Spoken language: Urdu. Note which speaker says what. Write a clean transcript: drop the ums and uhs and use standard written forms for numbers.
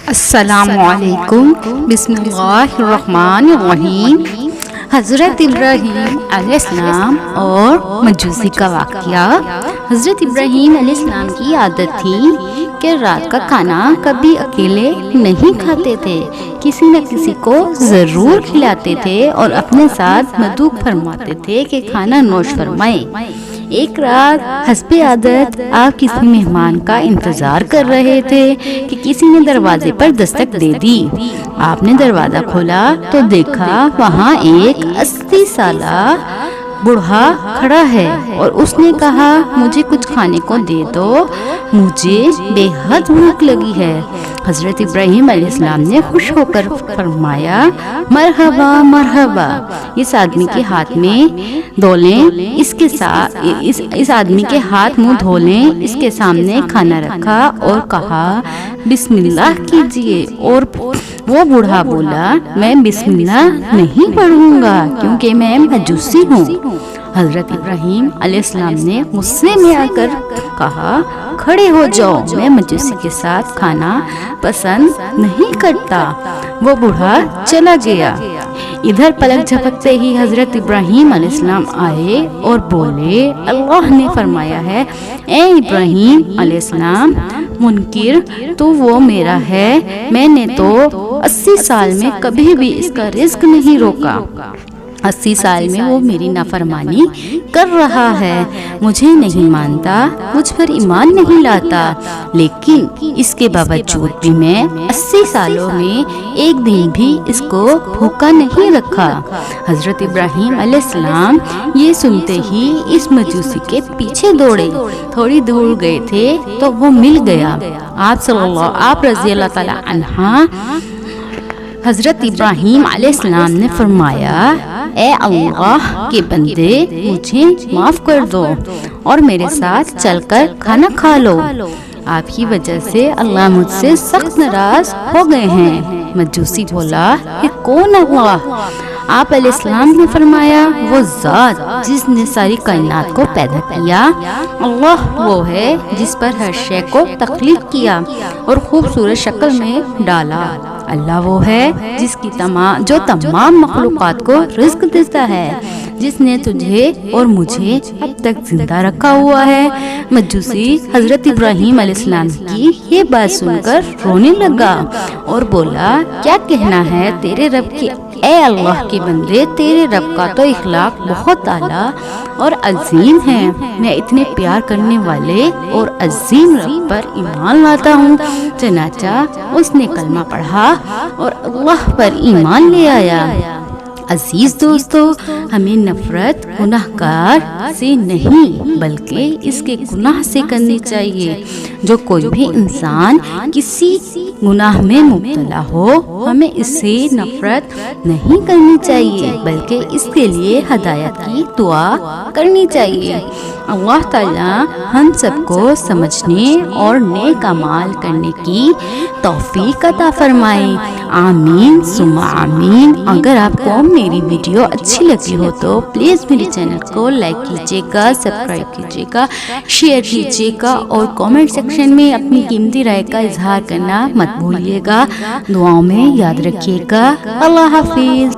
Speaker 1: السلام علیکم، بسم اللہ الرحمن الرحیم۔ حضرت ابراہیم علیہ السلام اور مجوسی کا واقعہ۔ حضرت ابراہیم علیہ السلام کی عادت تھی کہ رات کا کھانا کبھی اکیلے نہیں کھاتے تھے، کسی نہ کسی کو ضرور کھلاتے تھے اور اپنے ساتھ مدعو فرماتے تھے کہ کھانا نوش فرمائیں۔ ایک رات حسب عادت آپ کسی مہمان کا انتظار کر رہے تھے کہ کسی نے دروازے پر دستک دے دی۔ آپ نے دروازہ کھولا تو دیکھا وہاں ایک 80 سالہ بوڑھا کھڑا ہے اور اس نے کہا، مجھے کچھ کھانے کو دے دو، مجھے بے حد بھوک لگی ہے۔ حضرت ابراہیم علیہ السلام نے خوش ہو کر فرمایا، مرحبا مرحبا۔ اس آدمی کے ہاتھ میں دھولیں، اس آدمی کے ہاتھ منہ دھولیں، اس کے سامنے کھانا رکھا اور کہا، بسم اللہ کیجئے۔ اور وہ بوڑھا بولا، میں بسم اللہ نہیں پڑھوں گا کیونکہ میں مجوسی ہوں۔ حضرت ابراہیم علیہ السلام نے غصے میں آ کر کہا، کھڑے ہو جاؤ، میں مجوسی کے ساتھ کھانا پسند نہیں کرتا۔ وہ بوڑھا چلا گیا۔ ادھر پلک جھپکتے ہی حضرت ابراہیم علیہ السلام آئے اور بولے، اللہ نے فرمایا ہے، اے ابراہیم علیہ السلام، منکر تو وہ میرا ہے، میں نے تو 80 سال میں کبھی بھی اس کا رزق نہیں روکا۔ 80 سال میں وہ میری نافرمانی کر رہا ہے، مجھے نہیں مانتا، مجھ پر ایمان نہیں لاتا، لیکن اس کے باوجود بھی میں 80 سالوں میں ایک دن بھی اس کو بھوکا نہیں رکھا۔ حضرت ابراہیم علیہ السلام یہ سنتے ہی اس مجوسی کے پیچھے دوڑے۔ تھوڑی دور گئے تھے تو وہ مل گیا۔ آپ رضی اللہ تعالی عنہ حضرت ابراہیم علیہ السلام نے فرمایا، اے اللہ کے بندے، مجھے معاف کر دو اور میرے ساتھ چل کر کھانا کھا لو، آپ کی وجہ سے اللہ مجھ سے سخت ناراض ہو گئے ہیں۔ مجوسی بولا، یہ کون اللہ؟ آپ علیہ السلام نے فرمایا، وہ ذات جس نے ساری کائنات کو پیدا کیا۔ اللہ وہ ہے جس پر ہر شے کو تخلیق کیا اور خوبصورت شکل میں ڈالا۔ اللہ وہ ہے جو تمام مخلوقات کو رزق دیتا ہے، جس نے تجھے اور مجھے اب تک زندہ رکھا ہوا ہے۔ مجوسی حضرت ابراہیم علیہ السلام کی یہ بات سن کر رونے لگا اور بولا، کیا کہنا ہے تیرے رب کی، اے اللہ کے بندے، تیرے رب کا تو اخلاق بہت اعلیٰ اور عظیم ہے، میں اتنے پیار کرنے والے اور عظیم رب پر ایمان لاتا ہوں۔ چنانچہ اس نے کلمہ پڑھا اور اللہ پر ایمان لے آیا۔ عزیز دوستو، ہمیں نفرت گناہ گار سے نہیں بلکہ اس کے گناہ سے کرنی چاہیے۔ جو کوئی بھی انسان کسی گناہ میں مبتلا ہو، ہمیں اس سے نفرت نہیں کرنی چاہیے بلکہ اس کے لیے ہدایت کی دعا کرنی چاہیے۔ اللہ تعالیٰ ہم سب کو سمجھنے اور نیک اعمال کرنے کی توفیق عطا فرمائے۔ آمین ثم آمین۔ اگر آپ کو میری ویڈیو اچھی لگی ہو تو پلیز میرے چینل کو لائک کیجیے گا، سبسکرائب کیجیے گا، شیئر کیجیے گا اور کامنٹ سیکشن میں اپنی قیمتی رائے کا اظہار کرنا مت بھولیے گا۔ دعاؤں میں یاد رکھیے گا۔ اللہ حافظ۔